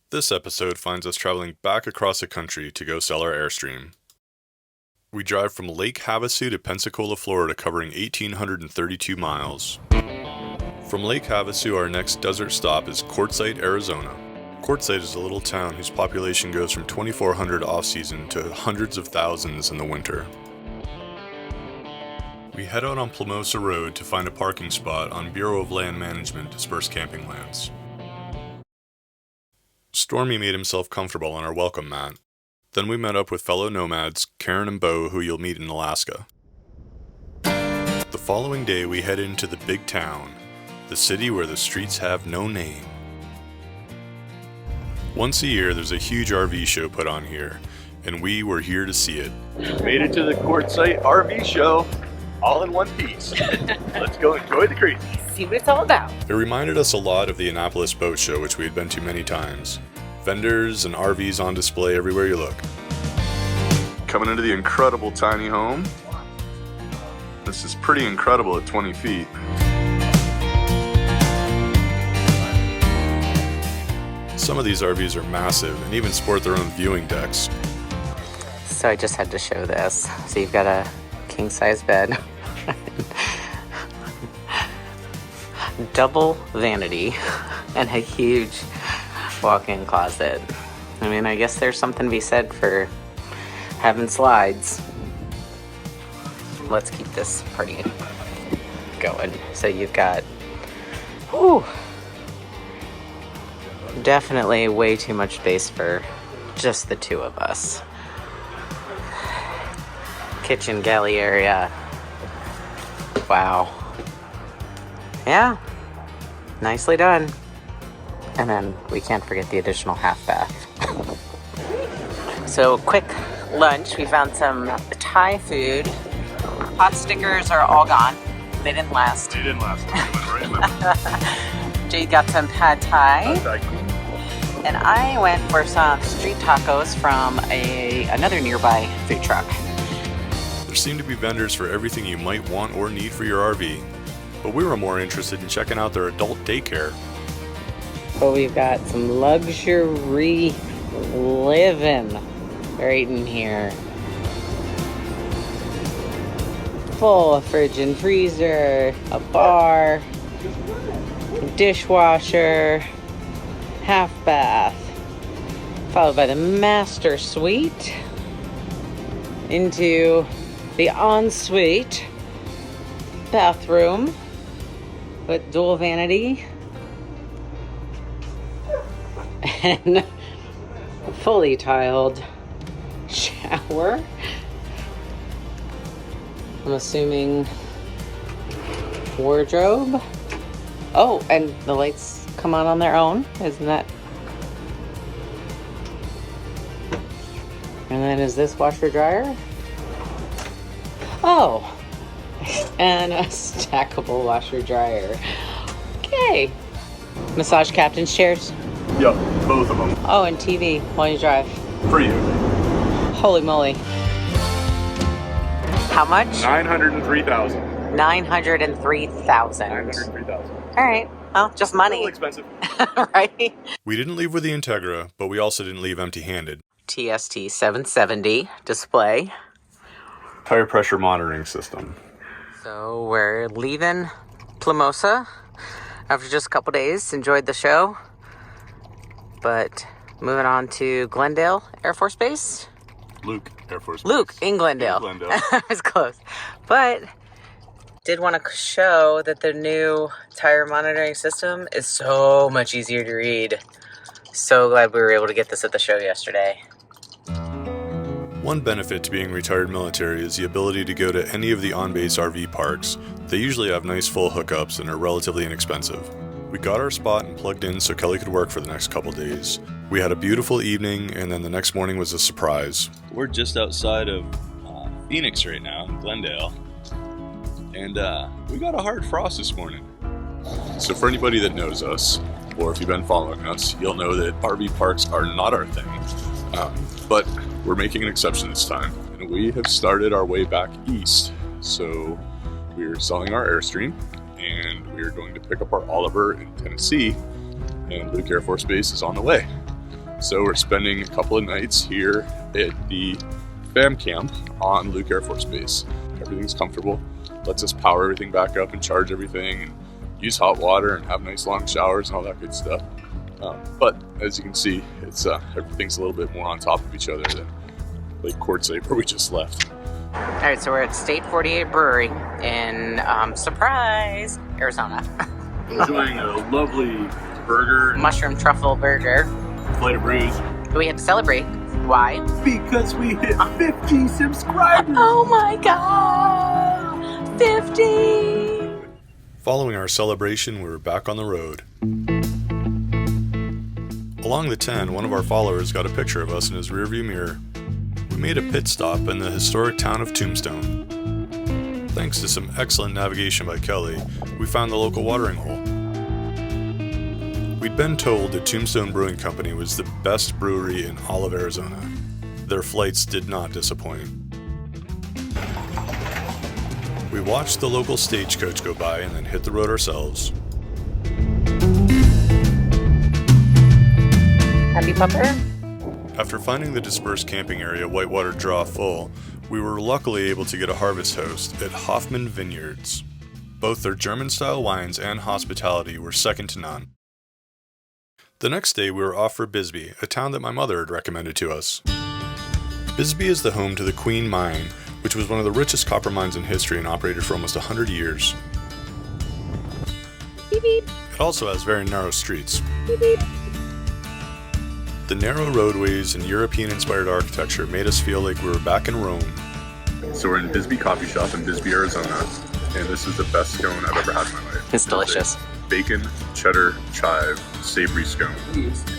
This episode finds us traveling back across the country to go sell our Airstream. We drive from Lake Havasu to Pensacola, Florida, covering 1,832 miles. From Lake Havasu, our next desert stop is Quartzsite, Arizona. Quartzsite is a little town whose population goes from 2,400 off-season to hundreds of thousands in the winter. We head out on Plumosa Road to find a parking spot on Bureau of Land Management dispersed camping lands. Stormy made himself comfortable on our welcome mat. Then we met up with fellow nomads, Karen and Bo, who you'll meet in Alaska. The following day we head into the big town, the city where the streets have no name. Once a year there's a huge RV show put on here, and we were here to see it. Made it to the Quartzsite RV Show, all in one piece. Let's go enjoy the crazy. See what it's all about. It reminded us a lot of the Annapolis Boat Show, which we had been to many times. Vendors and RVs on display everywhere you look. Coming into the incredible tiny home. This is pretty incredible at 20 feet. Some of these RVs are massive and even sport their own viewing decks. So I just had to show this. So you've got a king-size bed. Double vanity and a huge walk-in closet. I mean, I guess there's something to be said for having slides. Let's keep this party going. So you've got, definitely way too much space for just the two of us. Kitchen galley area. Wow. Yeah, nicely done. And then we can't forget the additional half bath. So quick lunch, we found some Thai food. Pot stickers are all gone. They didn't last. They didn't last. They went right. Jade got some pad thai. And I went for some street tacos from another nearby food truck. There seem to be vendors for everything you might want or need for your RV. But we were more interested in checking out their adult daycare. But we've got some luxury living right in here. Full of fridge and freezer, a bar, dishwasher, half bath, followed by the master suite into the ensuite bathroom with dual vanity and fully tiled shower. I'm assuming wardrobe. Oh, and the lights come on their own. Isn't that? And then is this washer dryer? Oh, and a stackable washer dryer. Okay. Massage captain's chairs. Yep, both of them. Oh, and TV while you drive. For you. Holy moly. How much? $903,000. 903,000. $903,000. All right. Well, just A money. little expensive. Right? We didn't leave with the Integra, but we also didn't leave empty-handed. TST 770 display. Tire pressure monitoring system. So we're leaving Plumosa after just a couple days. Enjoyed the show. But moving on to Glendale Air Force Base. Luke Air Force Base. Luke in Glendale. I was close. But did want to show that the new tire monitoring system is so much easier to read. So glad we were able to get this at the show yesterday. One benefit to being retired military is the ability to go to any of the on-base RV parks. They usually have nice full hookups and are relatively inexpensive. We got our spot and plugged in so Kelly could work for the next couple days. We had a beautiful evening, and then the next morning was a surprise. We're just outside of Phoenix right now, in Glendale, and we got a hard frost this morning. So for anybody that knows us, or if you've been following us, you'll know that RV parks are not our thing. But we're making an exception this time, and we have started our way back east. So we're selling our Airstream, and we're going to pick up our Oliver in Tennessee, and Luke Air Force Base is on the way. So we're spending a couple of nights here at the fam camp on Luke Air Force Base. Everything's comfortable, lets us power everything back up and charge everything and use hot water and have nice long showers and all that good stuff. But as you can see, it's everything's a little bit more on top of each other than like Quartzsite where we just left. All right, so we're at State 48 Brewery in Surprise, Arizona. Enjoying a lovely burger and Mushroom truffle burger. plate of brews. We had to celebrate. Why? Because we hit 50 subscribers! Oh my god! 50! Following our celebration, we were back on the road. Along the 10, one of our followers got a picture of us in his rearview mirror. We made a pit stop in the historic town of Tombstone. Thanks to some excellent navigation by Kelly, we found the local watering hole. We'd been told that Tombstone Brewing Company was the best brewery in all of Arizona. Their flights did not disappoint. We watched the local stagecoach go by and then hit the road ourselves. Happy pupper? After finding the dispersed camping area Whitewater Draw full, we were luckily able to get a harvest host at Hofmann Vineyards. Both their German-style wines and hospitality were second to none. The next day we were off for Bisbee, a town that my mother had recommended to us. Bisbee is the home to the Queen Mine, which was one of the richest copper mines in history and operated for almost 100 years. Beep beep. It also has very narrow streets. Beep beep. The narrow roadways and European-inspired architecture made us feel like we were back in Rome. So we're in Bisbee Coffee Shop in Bisbee, Arizona, and this is the best scone I've ever had in my life. It's delicious. Bacon, cheddar, chive, savory scone.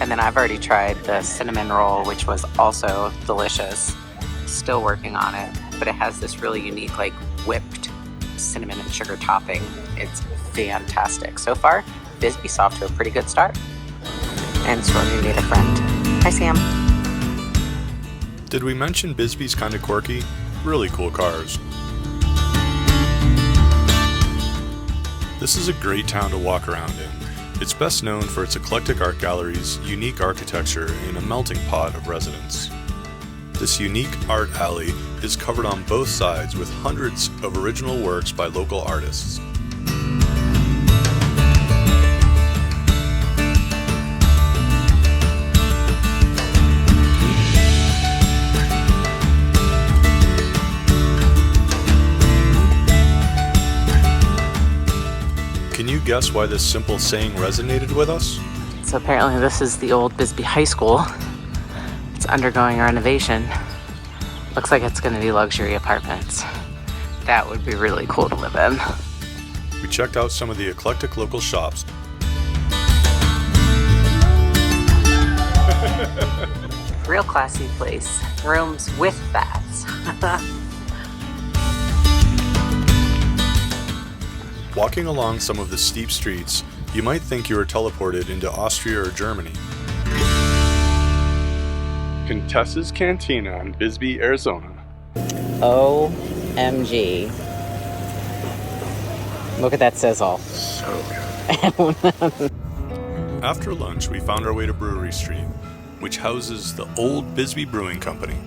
And then I've already tried the cinnamon roll, which was also delicious. Still working on it, but it has this really unique, like, whipped cinnamon and sugar topping. It's fantastic. So far, Bisbee's off to a pretty good start. And Stormy made a friend. Hi, Sam. Did we mention Bisbee's kind of quirky? Really cool cars. This is a great town to walk around in. It's best known for its eclectic art galleries, unique architecture, and a melting pot of residents. This unique art alley is covered on both sides with hundreds of original works by local artists. Can you guess why this simple saying resonated with us? So apparently this is the old Bisbee High School. It's undergoing renovation. Looks like it's going to be luxury apartments. That would be really cool to live in. We checked out some of the eclectic local shops. Real classy place. Rooms with baths. Walking along some of the steep streets, you might think you were teleported into Austria or Germany. Contessa's Cantina in Bisbee, Arizona. OMG. Look at that sizzle. So good. After lunch, we found our way to Brewery Street, which houses the old Bisbee Brewing Company.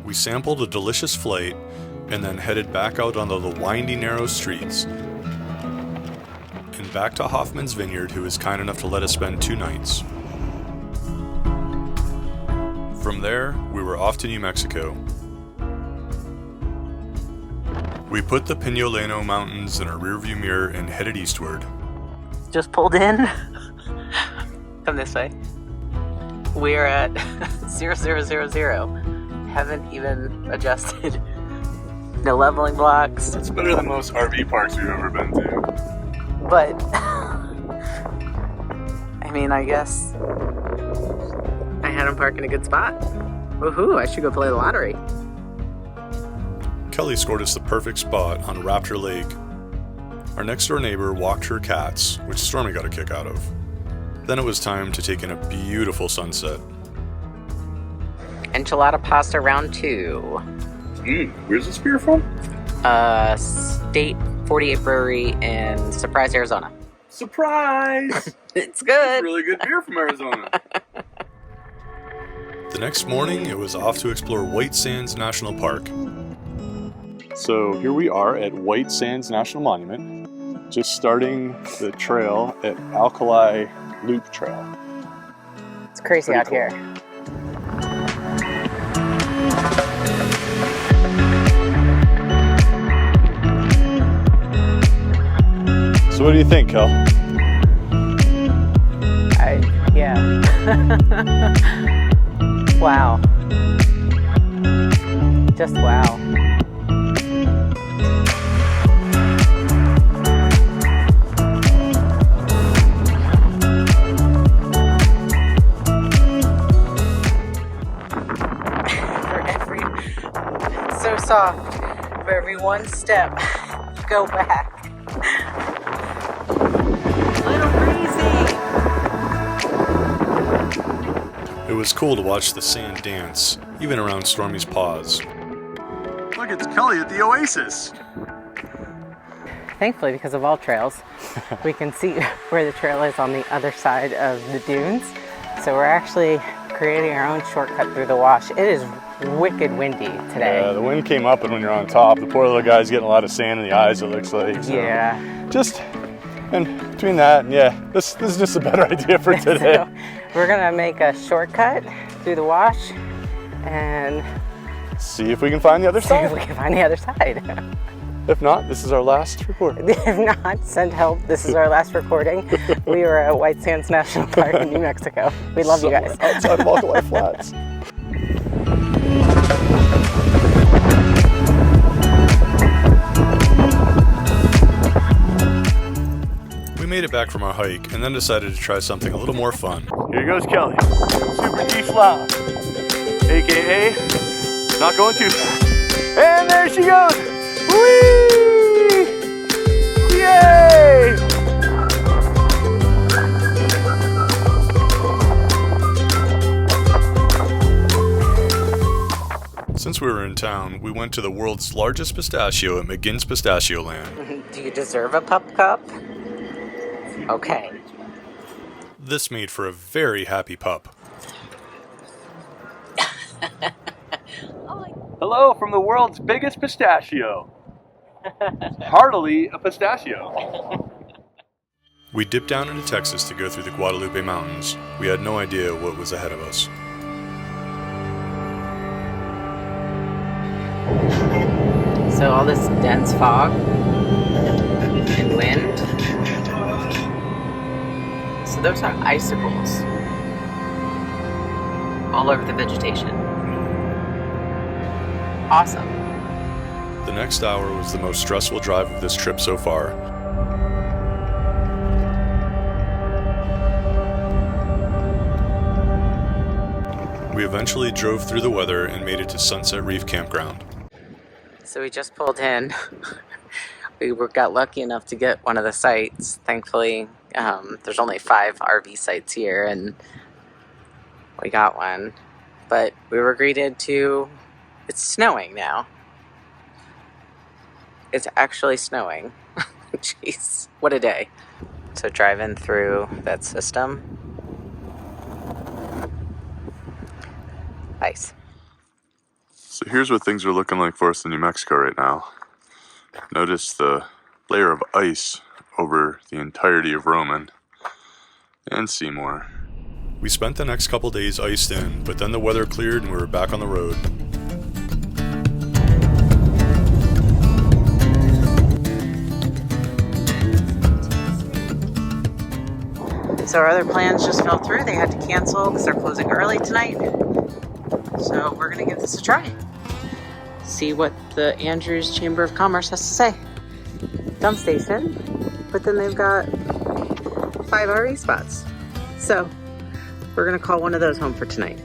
We sampled a delicious flight and then headed back out onto the windy, narrow streets and back to Hofmann's Vineyard, who was kind enough to let us spend 2 nights. From there, we were off to New Mexico. We put the Guadalupe Mountains in our rearview mirror and headed eastward. Just pulled in. Come this way. We're at 0000. Haven't even adjusted. No leveling blocks. It's better than most RV parks we've ever been to. But, I mean, I guess I had him park in a good spot. Woohoo, I should go play the lottery. Kelly scored us the perfect spot on Raptor Lake. Our next door neighbor walked her cats, which Stormy got a kick out of. Then it was time to take in a beautiful sunset. Enchilada pasta round 2. Where's this beer from? State 48 Brewery in Surprise, Arizona. Surprise! It's good. Really good beer from Arizona. The next morning, it was off to explore White Sands National Park. So here we are at White Sands National Monument, just starting the trail at Alkali Loop Trail. It's crazy out here. So what do you think, Kel? Yeah. Wow. Just wow. So soft. For every one step, go back. Little breezy. It was cool to watch the sand dance, even around Stormy's paws. Look, it's Kelly at the Oasis. Thankfully, because of all trails, we can see where the trail is on the other side of the dunes. So we're actually creating our own shortcut through the wash. It is wicked windy today. Yeah, the wind came up, and when you're on top, the poor little guy's getting a lot of sand in the eyes, it looks like. So. Yeah. And between that, and yeah, this is just a better idea for today. So we're gonna make a shortcut through the wash and see if we can find the other see if side. we can find the other side. If not, this is our last recording. If not, send help. This is our last recording. We were at White Sands National Park in New Mexico. We love you guys. Outside of Alkali Flats. We made it back from our hike and then decided to try something a little more fun. Here goes Kelly. Super D Slough. AKA, not going too fast. And there she goes. Whee! Yay! Since we were in town, we went to the world's largest pistachio at McGinn's Pistachio Land. Do you deserve a pup cup? Okay. This made for a very happy pup. Hello from the world's biggest pistachio. Heartily a pistachio. We dipped down into Texas to go through the Guadalupe Mountains. We had no idea what was ahead of us. So all this dense fog and wind. So those are icicles all over the vegetation. Awesome. The next hour was the most stressful drive of this trip so far. We eventually drove through the weather and made it to Sunset Reef Campground. So we just pulled in. We got lucky enough to get one of the sites. Thankfully, there's only 5 RV sites here, and we got one. But we were greeted to, it's snowing now. It's actually snowing. Jeez, what a day. So driving through that system. Ice. So here's what things are looking like for us in New Mexico right now. Notice the layer of ice over the entirety of Roman and Seymour. We spent the next couple days iced in, but then the weather cleared and we were back on the road. So our other plans just fell through. They had to cancel because they're closing early tonight. So we're going to give this a try. See what the Andrews Chamber of Commerce has to say. Dump station, but then they've got 5 RV spots. So we're going to call one of those home for tonight.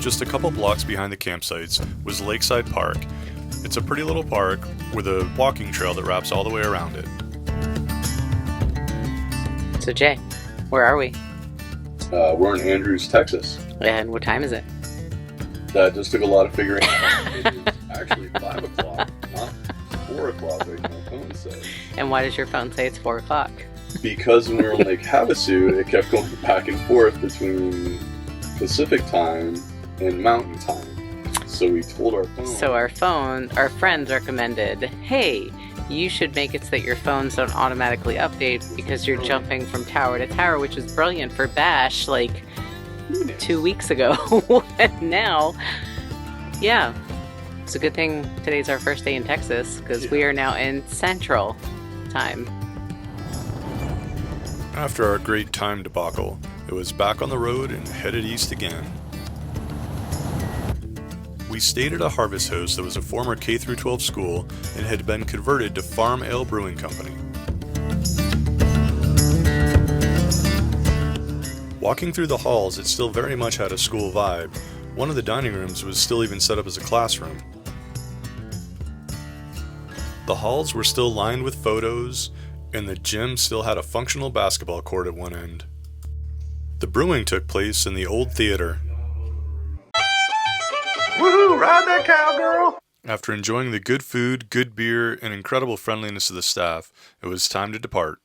Just a couple blocks behind the campsites was Lakeside Park. It's a pretty little park with a walking trail that wraps all the way around it. So Jay, where are we? We're in Andrews, Texas. And what time is it? That just took a lot of figuring out. It is actually 5 o'clock, not 4 o'clock like my phone says. And why does your phone say it's 4 o'clock? because when we were on Lake Havasu, it kept going back and forth between Pacific time and Mountain time. So we told our phone. So our friends recommended, hey, you should make it so that your phones don't automatically update because you're jumping from tower to tower, which is brilliant for Bash like 2 weeks ago. And now, yeah, it's a good thing today's our first day in Texas because we are now in Central time. After our great time debacle, it was back on the road and headed east again. We stayed at a harvest house that was a former K-12 school and had been converted to Farm Ale Brewing Company. Walking through the halls, it still very much had a school vibe. One of the dining rooms was still even set up as a classroom. The halls were still lined with photos, and the gym still had a functional basketball court at one end. The brewing took place in the old theater. Woohoo! Ride that cowgirl! After enjoying the good food, good beer, and incredible friendliness of the staff, it was time to depart.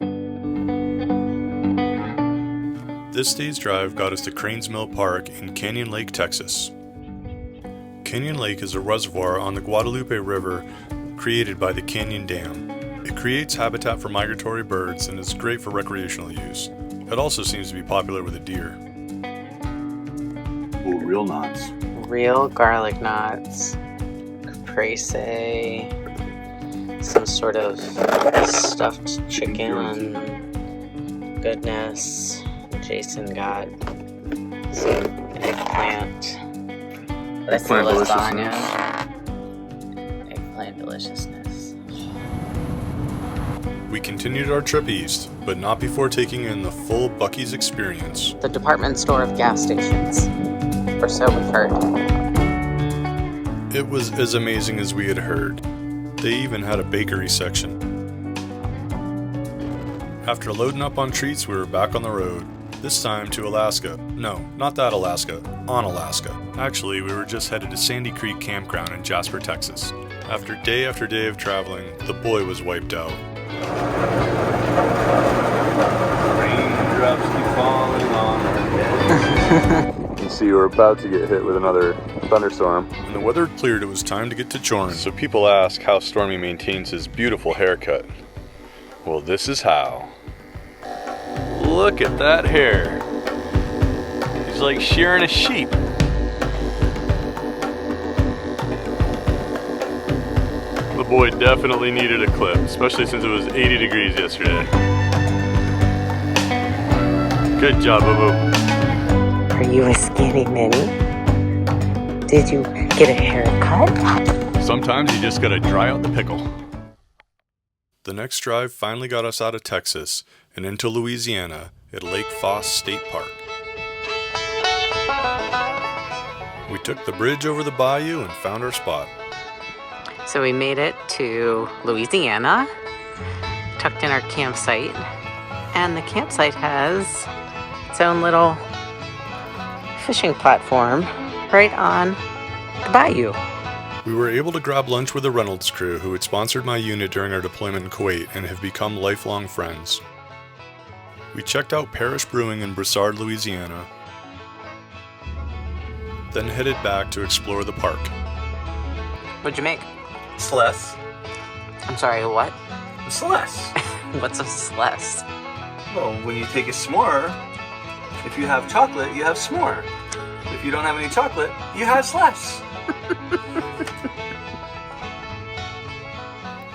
This day's drive got us to Cranes Mill Park in Canyon Lake, Texas. Canyon Lake is a reservoir on the Guadalupe River created by the Canyon Dam. It creates habitat for migratory birds and is great for recreational use. It also seems to be popular with the deer. Oh, real knots. Real garlic knots, caprese, some sort of stuffed chicken goodness. Jason got some eggplant. That's the lasagna. Eggplant deliciousness. We continued our trip east, but not before taking in the full Buc-ee's experience. The department store of gas stations. Or so we've heard. It was as amazing as we had heard. They even had a bakery section. After loading up on treats, we were back on the road. This time to Alaska. No, not that Alaska. On Alaska. Actually, we were just headed to Sandy Creek Campground in Jasper, Texas. After day of traveling, the boy was wiped out. Raindrops keep falling on our heads. You see, we're about to get hit with another thunderstorm. When the weather had cleared, it was time to get to Joran. So people ask how Stormy maintains his beautiful haircut. Well, this is how. Look at that hair. He's like shearing a sheep. The boy definitely needed a clip, especially since it was 80 degrees yesterday. Good job, Boo-Boo. Are you a skinny mini? Did you get a haircut? Sometimes you just gotta dry out the pickle. The next drive finally got us out of Texas and into Louisiana at Lake Foss State Park. We took the bridge over the bayou and found our spot. So we made it to Louisiana, tucked in our campsite, and the campsite has its own little fishing platform right on the bayou. We were able to grab lunch with the Reynolds crew who had sponsored my unit during our deployment in Kuwait and have become lifelong friends. We checked out Parish Brewing in Broussard, Louisiana, then headed back to explore the park. What'd you make? Sless. I'm sorry, what? Sless. What's a sless? Well, when you take a s'more, if you have chocolate, you have s'more. If you don't have any chocolate, you have sless.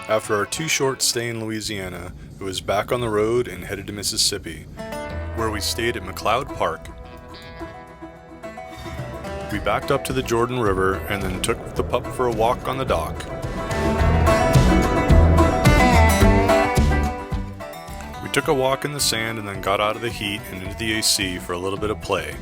After our 2 short stay in Louisiana, it was back on the road and headed to Mississippi, where we stayed at McLeod Park. We backed up to the Jordan River and then took the pup for a walk on the dock. We took a walk in the sand and then got out of the heat and into the AC for a little bit of play.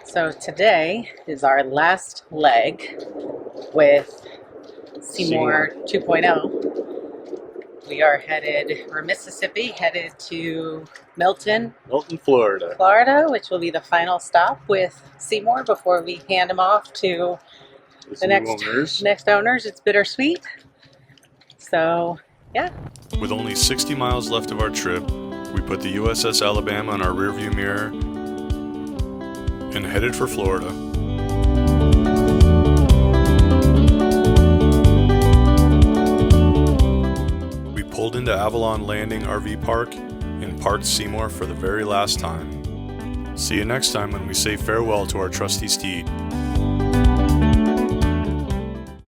So today is our last leg with Seymour 2.0. We are we're Mississippi, headed to Milton, Florida. Florida, which will be the final stop with Seymour before we hand him off to the next owners. It's bittersweet. So, yeah. With only 60 miles left of our trip, we put the USS Alabama in our rearview mirror and headed for Florida. We pulled into Avalon Landing RV Park and parked Seymour for the very last time. See you next time when we say farewell to our trusty steed.